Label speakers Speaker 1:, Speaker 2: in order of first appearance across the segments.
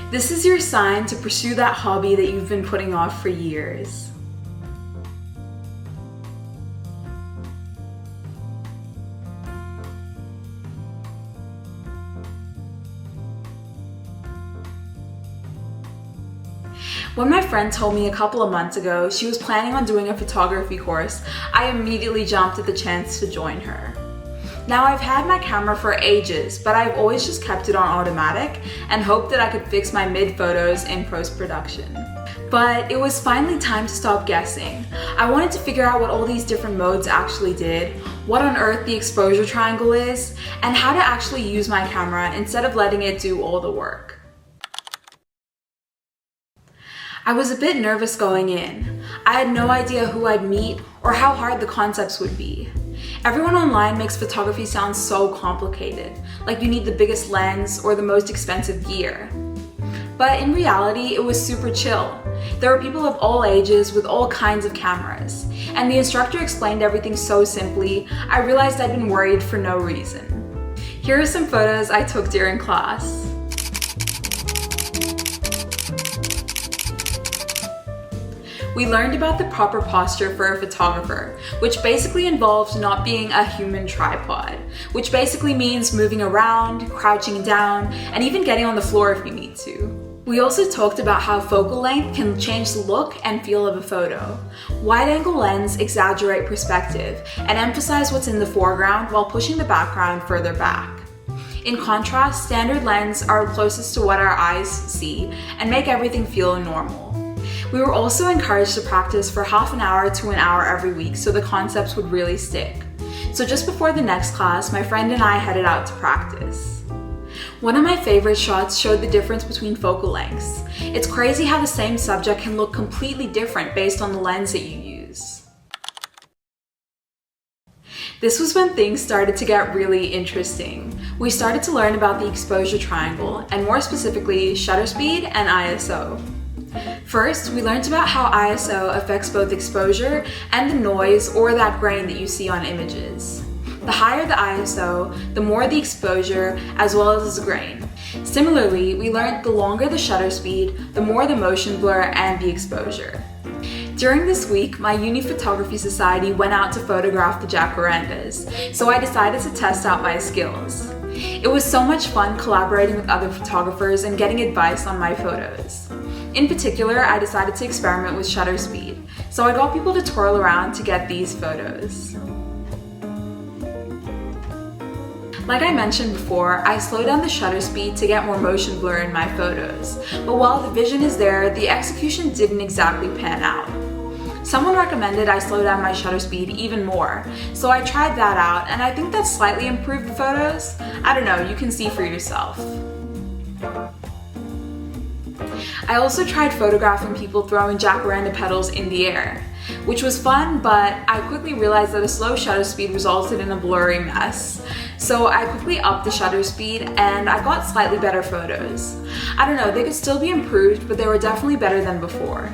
Speaker 1: This is your sign to pursue that hobby that you've been putting off for years. When my friend told me a couple of months ago she was planning on doing a photography course, I immediately jumped at the chance to join her. Now, I've had my camera for ages, but I've always just kept it on automatic and hoped that I could fix my mid photos in post-production. But it was finally time to stop guessing. I wanted to figure out what all these different modes actually did, what on earth the exposure triangle is, and how to actually use my camera instead of letting it do all the work. I was a bit nervous going in. I had no idea who I'd meet or how hard the concepts would be. Everyone online makes photography sound so complicated, like you need the biggest lens or the most expensive gear. But in reality, it was super chill. There were people of all ages with all kinds of cameras, and the instructor explained everything so simply, I realized I'd been worried for no reason. Here are some photos I took during class. We learned about the proper posture for a photographer, which basically involved not being a human tripod, which basically means moving around, crouching down, and even getting on the floor if you need to. We also talked about how focal length can change the look and feel of a photo. Wide-angle lens exaggerate perspective and emphasize what's in the foreground while pushing the background further back. In contrast, standard lens are closest to what our eyes see and make everything feel normal. We were also encouraged to practice for half an hour to an hour every week so the concepts would really stick. So just before the next class, my friend and I headed out to practice. One of my favorite shots showed the difference between focal lengths. It's crazy how the same subject can look completely different based on the lens that you use. This was when things started to get really interesting. We started to learn about the exposure triangle, and more specifically, shutter speed and ISO. First, we learned about how ISO affects both exposure and the noise or that grain that you see on images. The higher the ISO, the more the exposure as well as the grain. Similarly, we learned the longer the shutter speed, the more the motion blur and the exposure. During this week, my uni photography society went out to photograph the jacarandas, so I decided to test out my skills. It was so much fun collaborating with other photographers and getting advice on my photos. In particular, I decided to experiment with shutter speed, so I got people to twirl around to get these photos. Like I mentioned before, I slowed down the shutter speed to get more motion blur in my photos, but while the vision is there, the execution didn't exactly pan out. Someone recommended I slow down my shutter speed even more, so I tried that out, and I think that slightly improved the photos. I don't know, you can see for yourself. I also tried photographing people throwing jacaranda petals in the air, which was fun, but I quickly realized that a slow shutter speed resulted in a blurry mess. So I quickly upped the shutter speed and I got slightly better photos. I don't know, they could still be improved, but they were definitely better than before.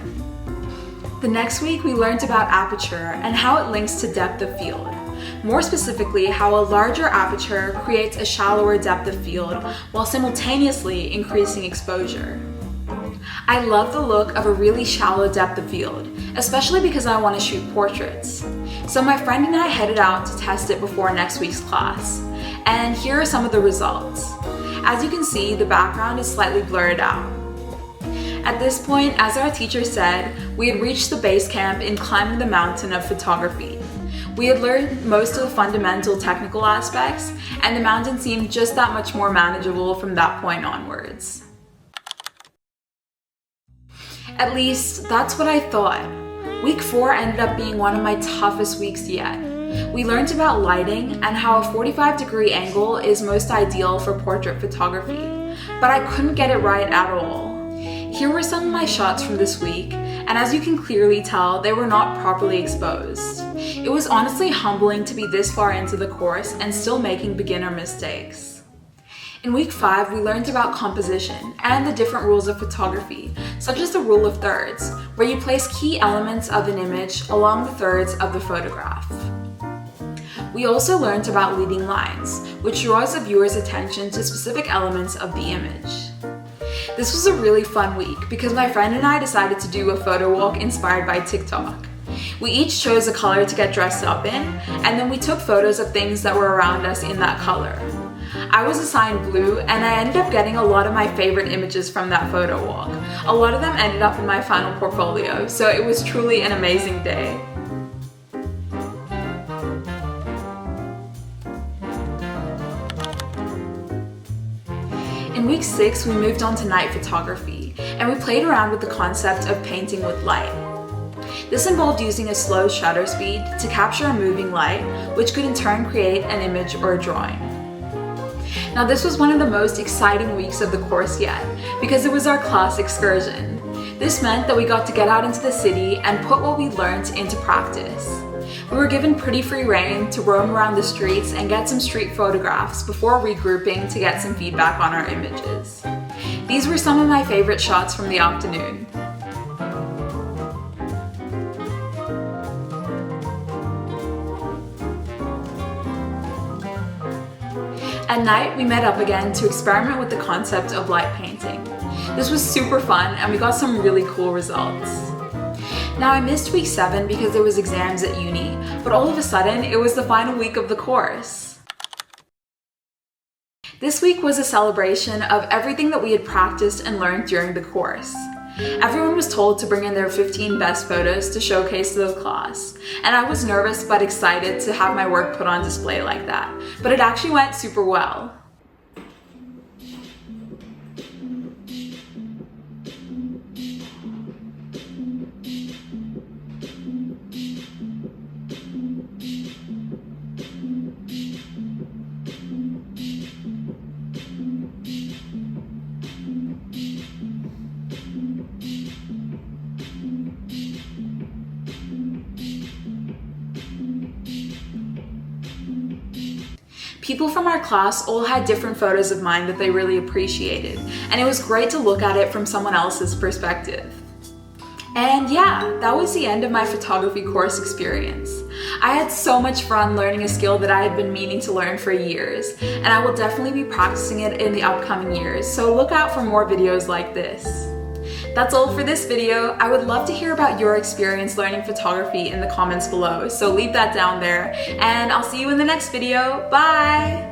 Speaker 1: The next week we learned about aperture and how it links to depth of field. More specifically, how a larger aperture creates a shallower depth of field while simultaneously increasing exposure. I love the look of a really shallow depth of field, especially because I want to shoot portraits. So my friend and I headed out to test it before next week's class. And here are some of the results. As you can see, the background is slightly blurred out. At this point, as our teacher said, we had reached the base camp in climbing the mountain of photography. We had learned most of the fundamental technical aspects, and the mountain seemed just that much more manageable from that point onwards. At least, that's what I thought. Week 4 ended up being one of my toughest weeks yet. We learned about lighting and how a 45-degree angle is most ideal for portrait photography, but I couldn't get it right at all. Here were some of my shots from this week, and as you can clearly tell, they were not properly exposed. It was honestly humbling to be this far into the course and still making beginner mistakes. In week 5, we learned about composition and the different rules of photography, such as the rule of thirds, where you place key elements of an image along the thirds of the photograph. We also learned about leading lines, which draws the viewer's attention to specific elements of the image. This was a really fun week because my friend and I decided to do a photo walk inspired by TikTok. We each chose a color to get dressed up in, and then we took photos of things that were around us in that color. I was assigned blue, and I ended up getting a lot of my favorite images from that photo walk. A lot of them ended up in my final portfolio, so it was truly an amazing day. In week 6, we moved on to night photography, and we played around with the concept of painting with light. This involved using a slow shutter speed to capture a moving light, which could in turn create an image or a drawing. Now this was one of the most exciting weeks of the course yet, because it was our class excursion. This meant that we got to get out into the city and put what we learned into practice. We were given pretty free rein to roam around the streets and get some street photographs before regrouping to get some feedback on our images. These were some of my favorite shots from the afternoon. At night, we met up again to experiment with the concept of light painting. This was super fun and we got some really cool results. Now I missed week 7 because there was exams at uni, but all of a sudden it was the final week of the course. This week was a celebration of everything that we had practiced and learned during the course. Everyone was told to bring in their 15 best photos to showcase to the class, and I was nervous but excited to have my work put on display like that, but it actually went super well. People from our class all had different photos of mine that they really appreciated, and it was great to look at it from someone else's perspective. And yeah, that was the end of my photography course experience. I had so much fun learning a skill that I had been meaning to learn for years, and I will definitely be practicing it in the upcoming years, so look out for more videos like this. That's all for this video. I would love to hear about your experience learning photography in the comments below, so leave that down there, and I'll see you in the next video. Bye!